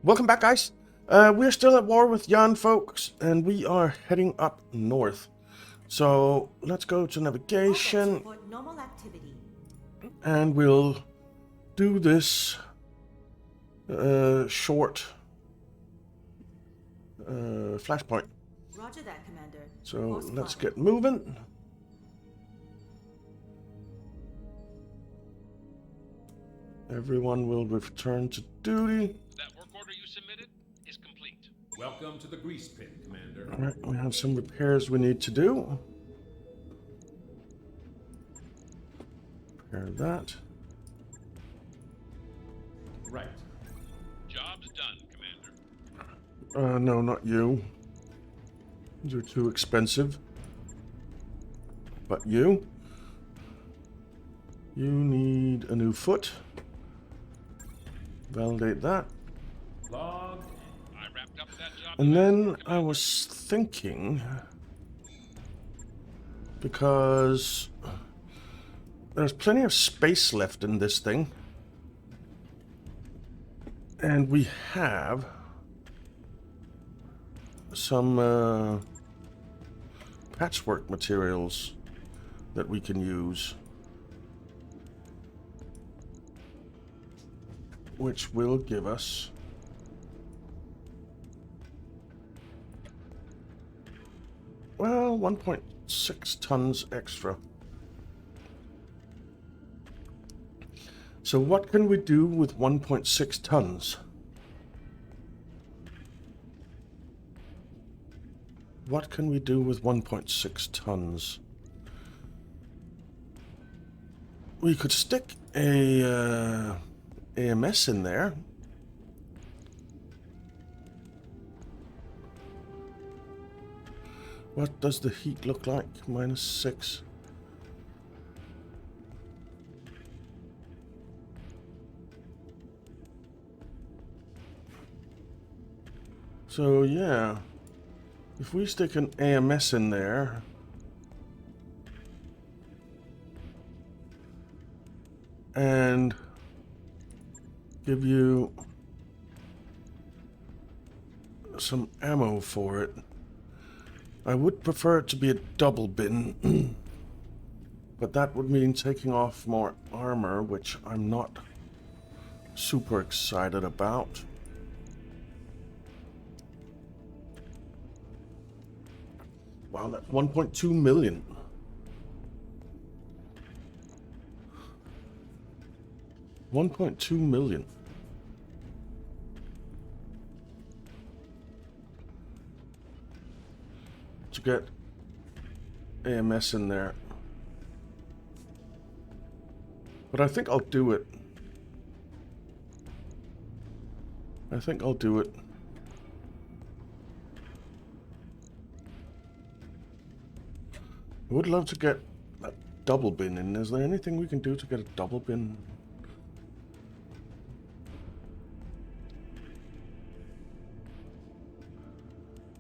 Welcome back, guys. We're still at war with Jan, folks, and we are heading up north. So let's go to navigation, Normal activity. and we'll do this short flashpoint. Roger that, Commander. So let's get moving. Everyone will return to duty. That work order you submitted is complete. Welcome to the grease pit, Commander. All right, we have some repairs we need to do. Repair that. Right. Job's done, Commander. No, not you. These are too expensive. But you? You need a new foot. Validate that. Log. I wrapped up that job. And then I was thinking, because there's plenty of space left in this thing, and we have some patchwork materials that we can use, which will give us well 1.6 tons extra. So what can we do with 1.6 tons? What can we do with 1.6 tons? We could stick a AMS in there. What does the heat look like? -6. So yeah, if we stick an AMS in there, and give you some ammo for it. I would prefer it to be a double bin, but that would mean taking off more armor, which I'm not super excited about. Wow, that's 1.2 million. $1.2 million. To get AMS in there. But I think I'll do it. I think I'll do it. I would love to get a double bin in. Is there anything we can do to get a double bin?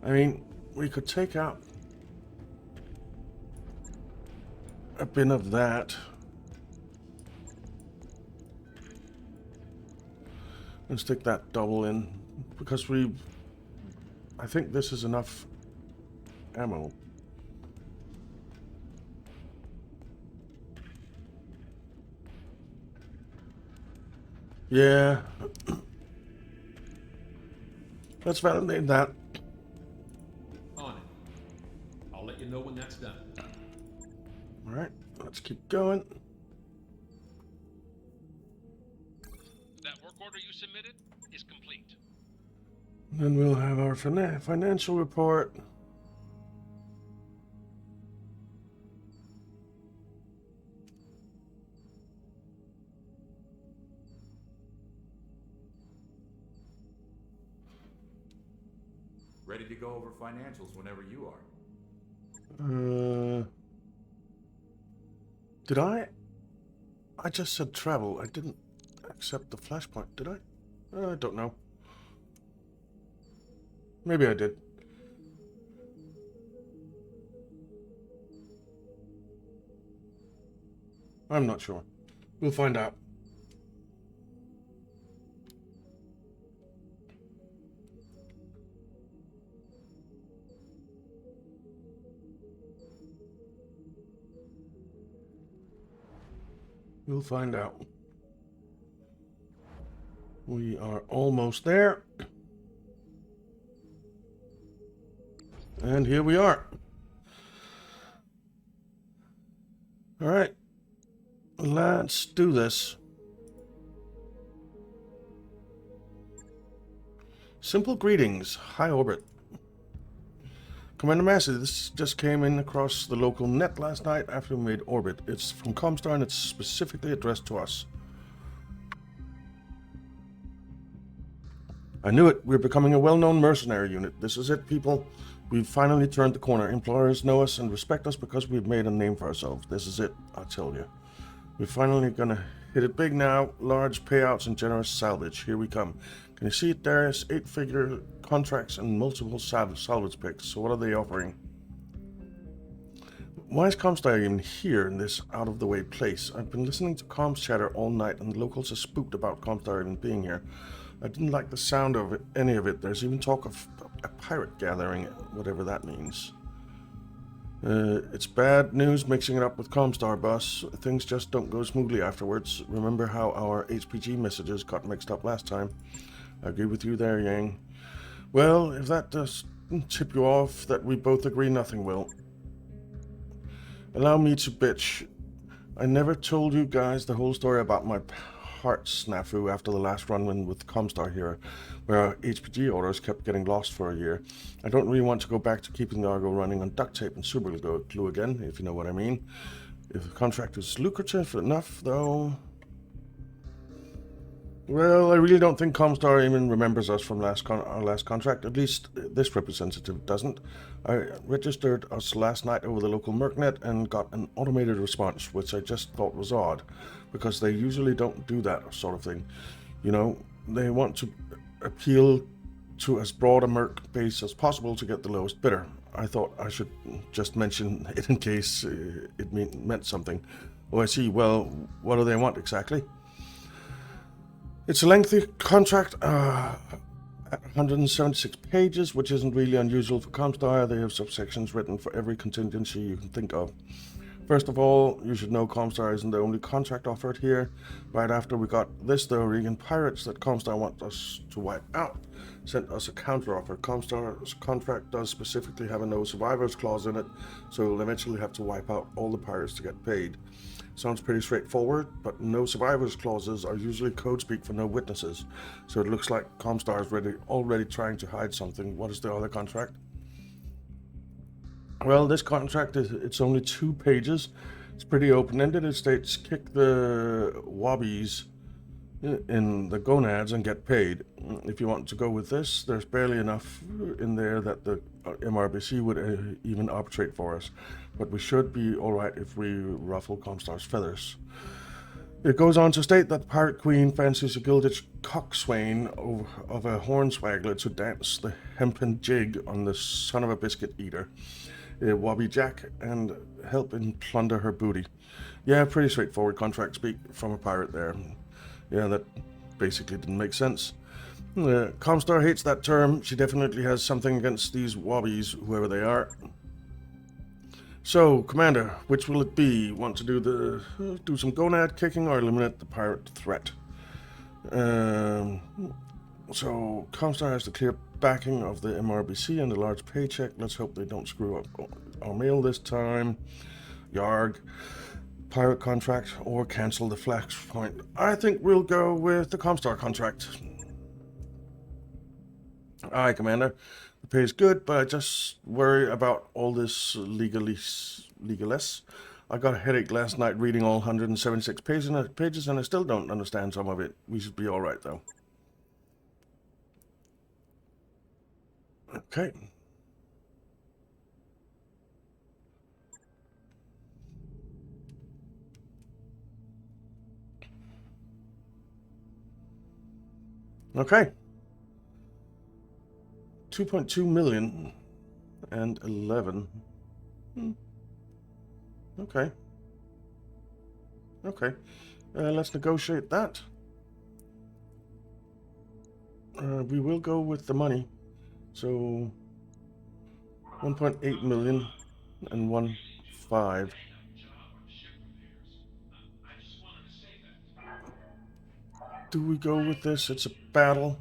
I mean, we could take out a bin of that and stick that double in, because I think this is enough ammo. Yeah. Let's validate that. On it. I'll let you know when that's done. Alright, let's keep going. That work order you submitted is complete. Then we'll have our financial report. Ready to go over financials whenever you are. Did I just said travel. I didn't accept the flashpoint, did I? I don't know. Maybe I did. I'm not sure. We'll find out. We'll find out. We are almost there. And here we are. All right. Let's do this. Simple greetings. High orbit. Commander Massey, this just came in across the local net last night after we made orbit. It's from Comstar and it's specifically addressed to us. I knew it. We're becoming a well-known mercenary unit. This is it, people. We've finally turned the corner. Employers know us and respect us because we've made a name for ourselves. This is it, I tell you. We're finally gonna hit it big now. Large payouts and generous salvage. Here we come. Can you see it, Darius? 8-figure contracts and multiple salvage picks. So what are they offering? Why is Comstar even here in this out-of-the-way place? I've been listening to comms chatter all night and the locals are spooked about Comstar even being here. I didn't like the sound of it, any of it. There's even talk of a pirate gathering, whatever that means. It's bad news mixing it up with Comstar, boss. Things just don't go smoothly afterwards. Remember how our HPG messages got mixed up last time? I agree with you there, Yang. Well, if that does tip you off, that we both agree nothing will. Allow me to bitch. I never told you guys the whole story about my heart snafu after the last run with Comstar here, where our HPG orders kept getting lost for a year. I don't really want to go back to keeping the Argo running on duct tape and super glue again, if you know what I mean. If the contract is lucrative enough, though... Well, I really don't think Comstar even remembers us from our last contract. At least this representative doesn't. I registered us last night over the local mercnet and got an automated response, which I just thought was odd, because they usually don't do that sort of thing. You know, they want to appeal to as broad a merc base as possible to get the lowest bidder. I thought I should just mention it in case it meant something. Oh, I see. Well, what do they want exactly? It's a lengthy contract, at 176 pages, which isn't really unusual for Comstar. They have subsections written for every contingency you can think of. First of all, you should know Comstar isn't the only contract offered here. Right after we got this, the Oregon pirates that Comstar wants us to wipe out sent us a counteroffer. Comstar's contract does specifically have a no survivors clause in it, so we'll eventually have to wipe out all the pirates to get paid. Sounds pretty straightforward, but no survivors clauses are usually code speak for no witnesses. So it looks like Comstar is already trying to hide something. What is the other contract? Well, this contract it's only 2 pages. It's pretty open-ended. It states kick the wobbies in the gonads and get paid. If you want to go with this, there's barely enough in there that the MRBC would even arbitrate for us. But we should be alright if we ruffle Comstar's feathers. It goes on to state that the Pirate Queen fancies a gilded coxswain of a hornswaggler to dance the hempen jig on the son of a biscuit eater, Wobby Jack, and help in plunder her booty. Yeah, pretty straightforward contract speak from a pirate there. Yeah, that basically didn't make sense. Comstar hates that term. She definitely has something against these wobbies, whoever they are. So, Commander, which will it be? Want to do some gonad kicking or eliminate the pirate threat? So, Comstar has the clear backing of the MRBC and a large paycheck. Let's hope they don't screw up our mail this time. Yarg. Pirate contract or cancel the Flashpoint. I think we'll go with the Comstar contract. Aye, Commander. The pay is good, but I just worry about all this legalese. I got a headache last night reading all 176 pages and I still don't understand some of it. We should be alright, though. Okay. Okay. 2.2 million and 11. Okay. Okay. Let's negotiate that. We will go with the money. So 1.8 million and 1.5. Do we go with this? It's a battle.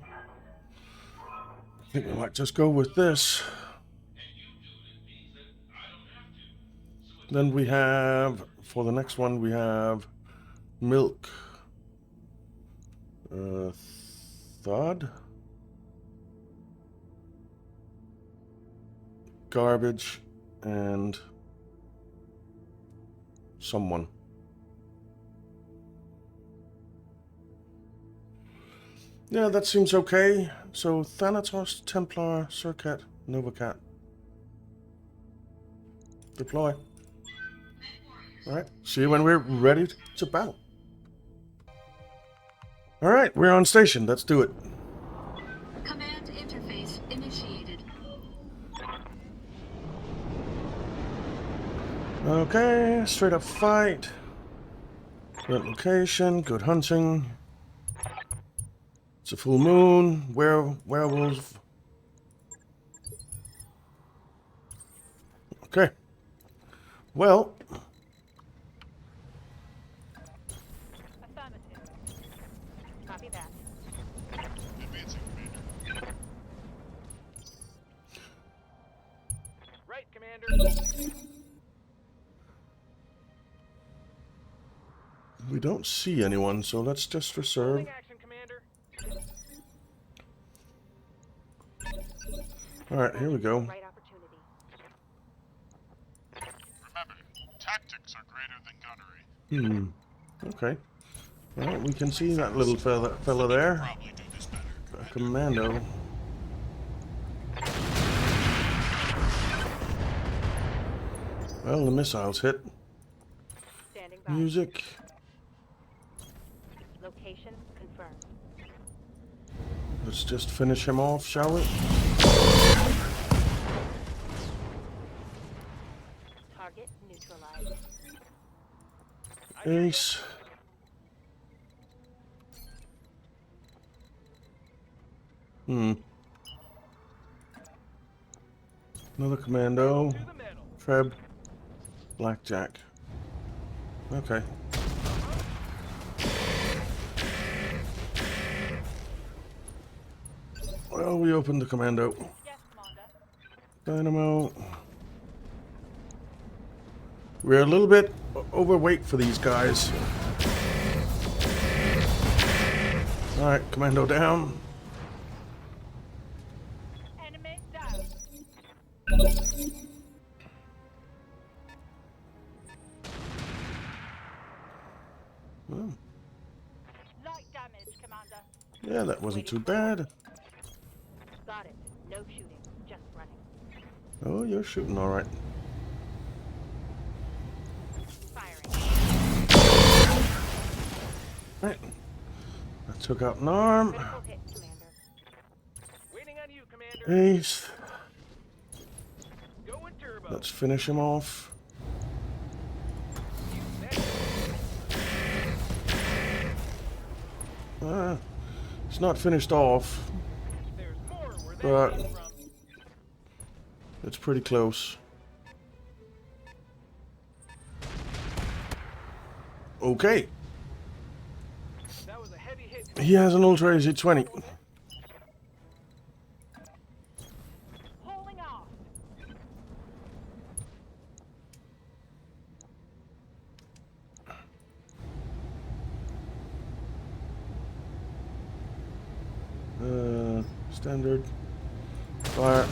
I think we might just go with this. Then we have, for the next one, we have milk. Thud. Garbage. And someone. Yeah, that seems okay. So Thanatos, Templar, Circat, Novacat. Deploy. Alright, see you when we're ready to battle. Alright, we're on station. Let's do it. Command interface initiated. Okay, straight up fight. Good location, good hunting. It's a full moon. Werewolf. Okay. Well. Affirmative. Copy that. Advancing, Commander. Right, Commander. We don't see anyone, so let's just reserve. Holding action, Commander. Alright, here we go. Right opportunity. Remember, tactics are greater than gunnery. Okay. Well, we can see that little fella there. Probably do this better. A commando. Well, the missiles hit. Standing by. Music. Location confirmed. Let's just finish him off, shall we? Target neutralized. Ace. Another commando. To the middle. Treb. Blackjack. Okay. Well, we opened the commando. Yes, Commander. Dynamo. We're a little bit overweight for these guys. Alright, commando down. Enemy down. Oh, Light damage, Commander. yeah, that wasn't too bad. Got it. No shooting. Just running. Oh, you're shooting alright. Firing. Right. I took out an arm. Critical hit, Commander. Waiting on you, Commander. Ace. Going turbo. Let's finish him off. It's not finished off, There's more where that but came from. it's pretty close. Okay. That was a heavy hit. He has an Ultra AC-20. Holding off. Standard. Fire.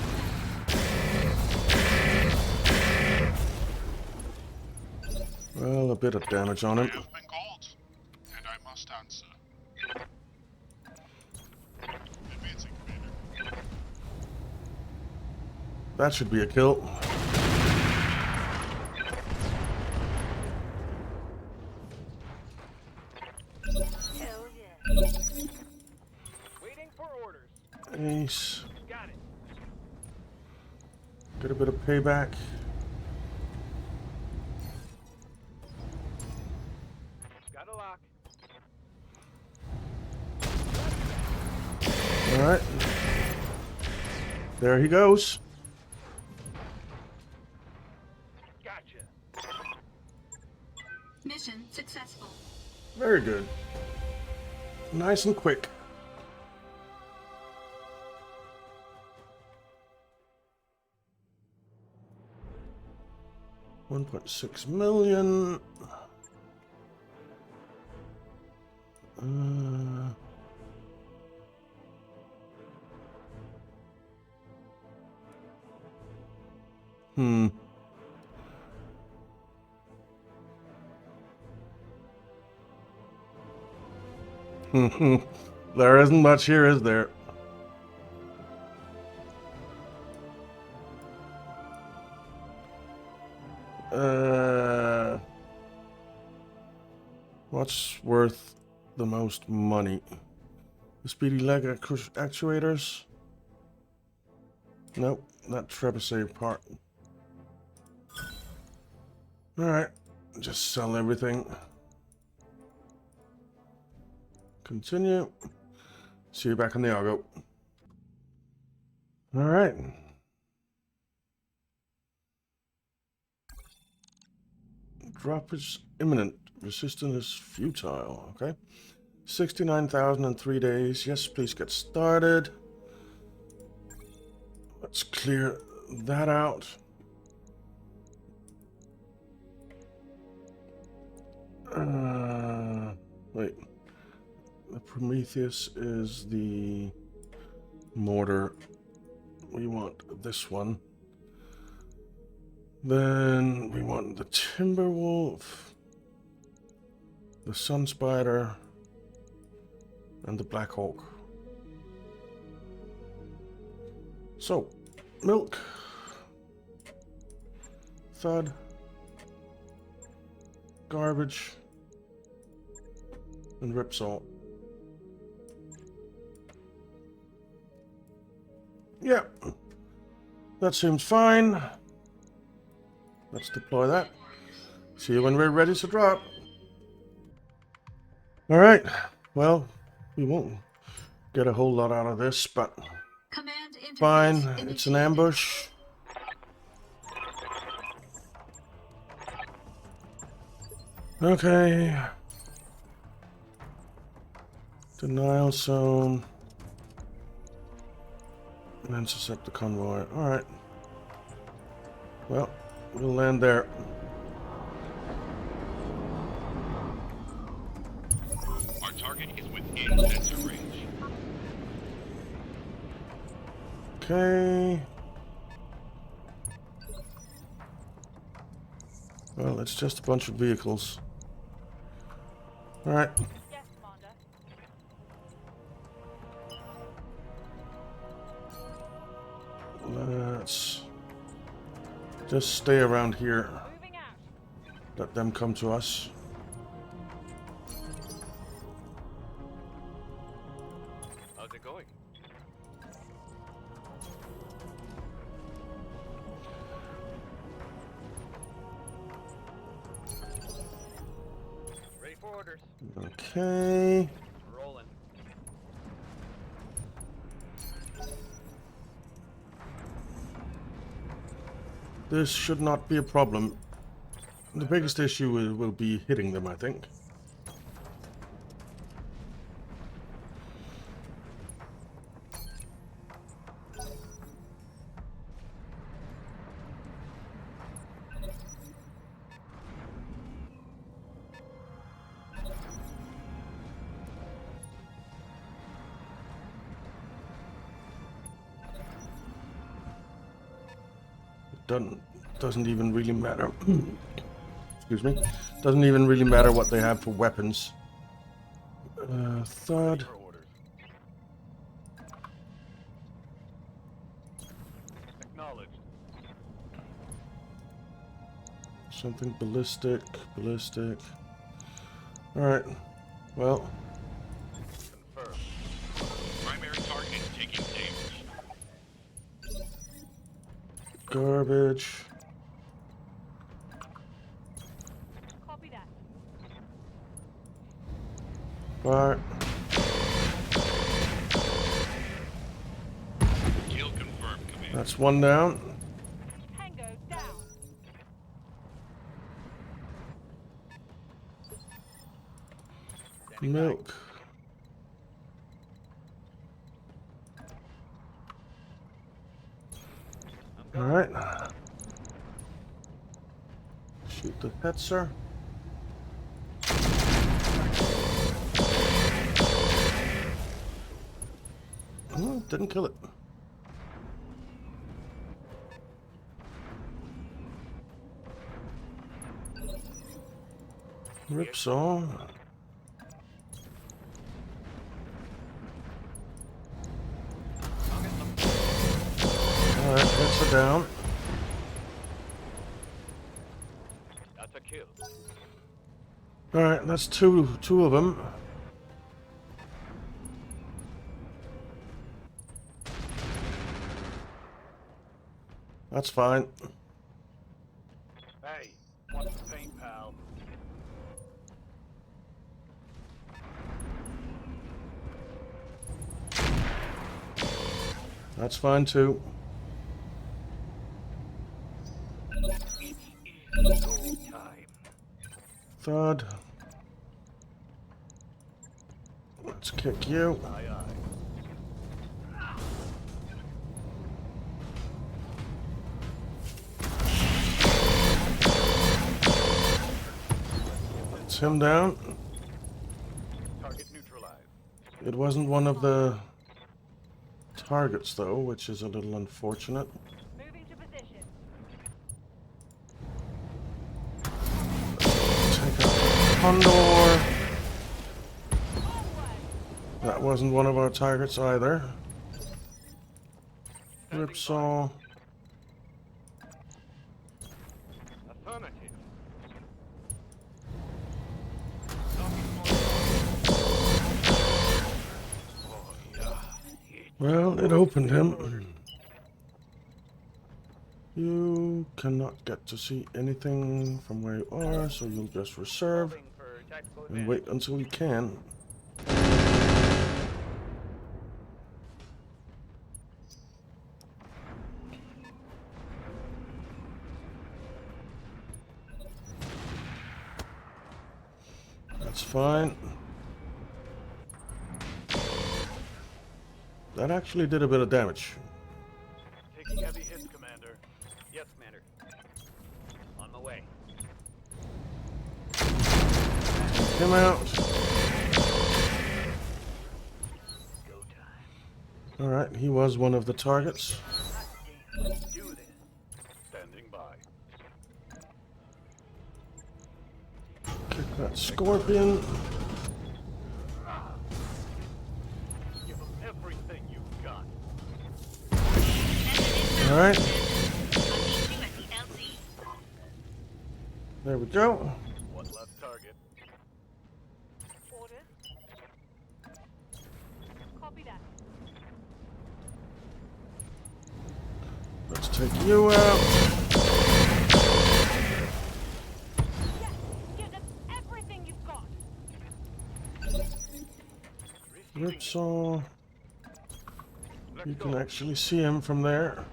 Well, a bit of damage on him. I have been called, and I must answer. Advancing, Commander. That should be a kill. Hell yeah. Waiting for orders. Ace. Got it. Get a bit of payback. Got a lock. Alright. There he goes. Gotcha. Mission successful. Very good. Nice and quick. $1.6 million. There isn't much here, is there? What's worth the most money? The speedy leg actuators? Nope, that trebuchet part. Alright, just sell everything. Continue. See you back in the Argo. Alright. Drop is imminent. Resistance is futile. Okay. 69,000 in 3 days. Yes, please get started. Let's clear that out. Wait. The Prometheus is the mortar. We want this one. Then we want the Timberwolf, the Sun Spider, and the Black Hawk. So, milk, thud, garbage, and ripsaw. Yeah, that seems fine. Let's deploy that. See you when we're ready to drop. Alright, well, we won't get a whole lot out of this, but Command interface fine, initiated. it's an ambush. Okay. Denial zone. And intercept the convoy. Alright. Well, we'll land there. Our target is within sensor range. Okay. Well, it's just a bunch of vehicles. Alright. Yes, Commander. Let's just stay around here. Moving out. Let them come to us. How's it going? Ready for orders. Okay. Rolling. This should not be a problem. The biggest issue will be hitting them, I think. Doesn't even really matter. Excuse me. Doesn't even really matter what they have for weapons. Third. For orders. Acknowledged. Something ballistic. Alright. Well. Confirmed. Primary target taking damage. Garbage. Copy that. Fire. Kill confirmed, Commander. That's one down. Tango down. Milk. Alright. Shoot the Hetzer. Oh, didn't kill it. Ripsaw. Alright, hits are down. That's a kill. Alright, that's two of them. That's fine. Hey, what's the pain, pal? That's fine too. It's go time. Thud. Let's kick you. Aye, aye. It's him down. Target neutralized. It wasn't one of the targets though, which is a little unfortunate. Moving to position. Take out the Condor. That wasn't one of our targets either. Ripsaw. Affirmative. Oh, yeah. Well, it opened him. You cannot get to see anything from where you are, so you'll just reserve Hoping for tactical and advantage. wait until you can. That's fine. That actually did a bit of damage. Taking heavy hits, Commander. Yes, Commander. On my way. Him out. Go time. Alright, he was one of the targets. Do this. Standing by. Kick that scorpion. Give them everything you've got. Alright, I'll meet you at the LZ. there we go. One left target. Order. Copy that. Let's take you out. Yes, give them everything you've got. Ripsaw. You can actually see him from there.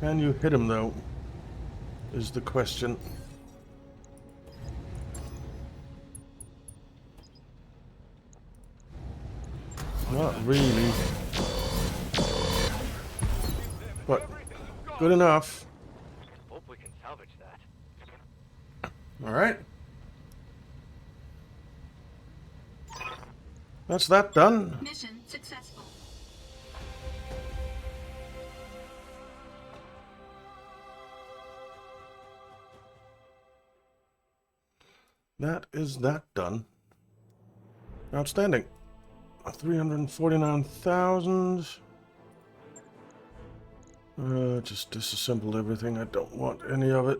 Can you hit him though? Is the question. Not really. But good enough. Hope we can salvage that. Alright. That's that done. Mission successful. That is that done. Outstanding. 349,000. Just disassembled everything. I don't want any of it.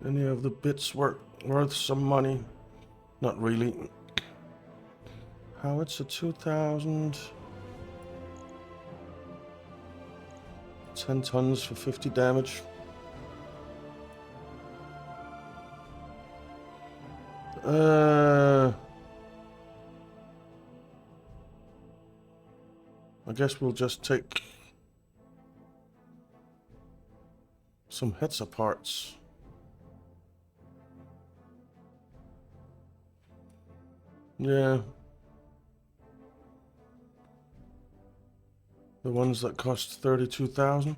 Any of the bits worth some money? Not really. Howitzer 2,000. 10 tons for 50 damage. I guess we'll just take some Hetzer parts. Yeah. The ones that cost 32,000.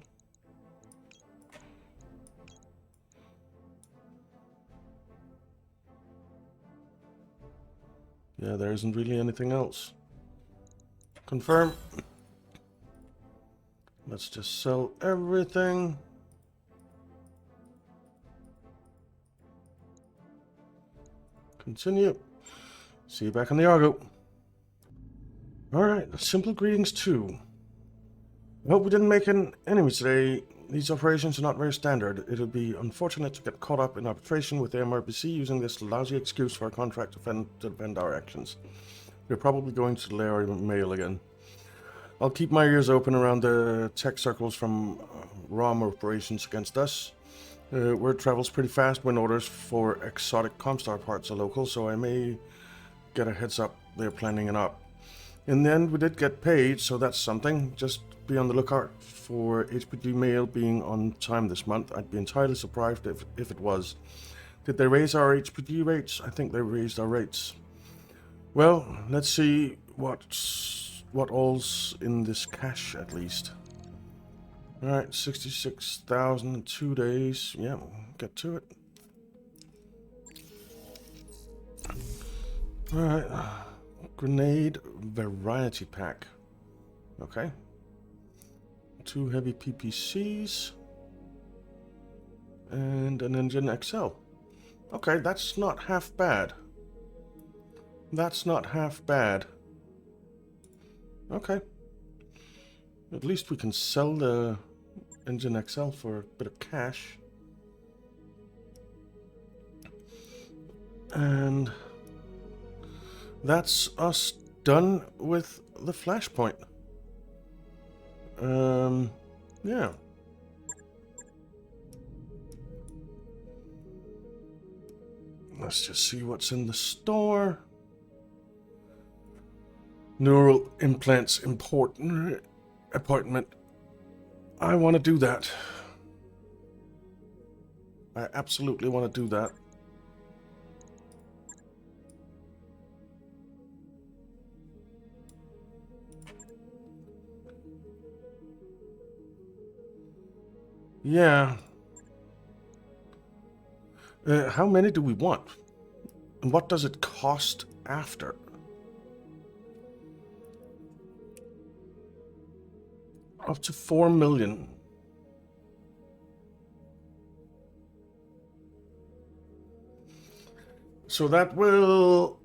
Yeah, there isn't really anything else. Confirm. Let's just sell everything. Continue. See you back on the Argo. Alright, simple greetings too. I hope we didn't make an enemy today. These operations are not very standard. It would be unfortunate to get caught up in arbitration with the MRPC using this lousy excuse for a contract to defend our actions. We're probably going to delay our mail again. I'll keep my ears open around the tech circles from ROM operations against us. Word travels pretty fast when orders for exotic Comstar parts are local, so I may get a heads up they're planning it up. In the end, we did get paid, so that's something. Just be on the lookout for HPD mail being on time this month. I'd be entirely surprised if it was. Did they raise our HPD rates? I think they raised our rates. Well, let's see what all's in this cash at least. Alright, 66,000 in 2 days. Yeah, we'll get to it. Alright. Grenade variety pack. Okay. 2 heavy PPCs. And an engine XL. Okay, that's not half bad. That's not half bad. Okay. At least we can sell the engine XL for a bit of cash. And that's us done with the Flashpoint. Yeah. Let's just see what's in the store. Neural implants important apartment. I want to do that. I absolutely want to do that. Yeah. How many do we want? And what does it cost after? Up to 4 million. So that will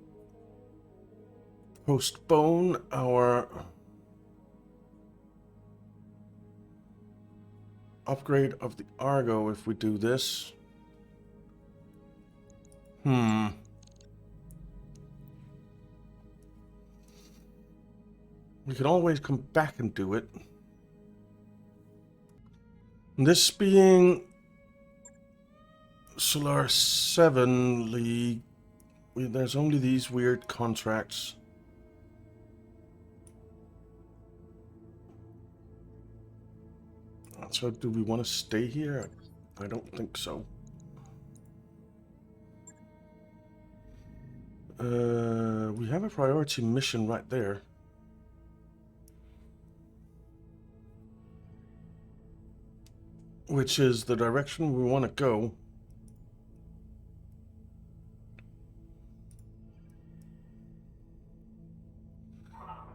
postpone our upgrade of the Argo if we do this. We can always come back and do it. This being Solar 7 League, there's only these weird contracts. So do we want to stay here? I don't think so. We have a priority mission right there. Which is the direction we want to go.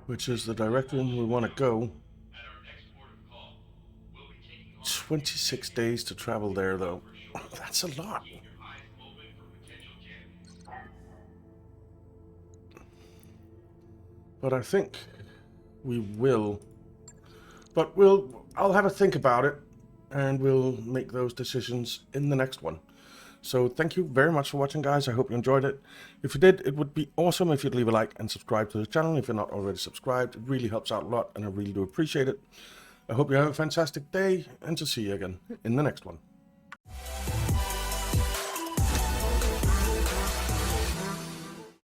Which is the direction we want to go. 26 days to travel there, though. That's a lot. But I think we will. But I'll have a think about it, and we'll make those decisions in the next one. So thank you very much for watching, guys. I hope you enjoyed it. If you did, it would be awesome if you'd leave a like and subscribe to the channel if you're not already subscribed. It really helps out a lot, and I really do appreciate it. I hope you have a fantastic day, and to see you again in the next one.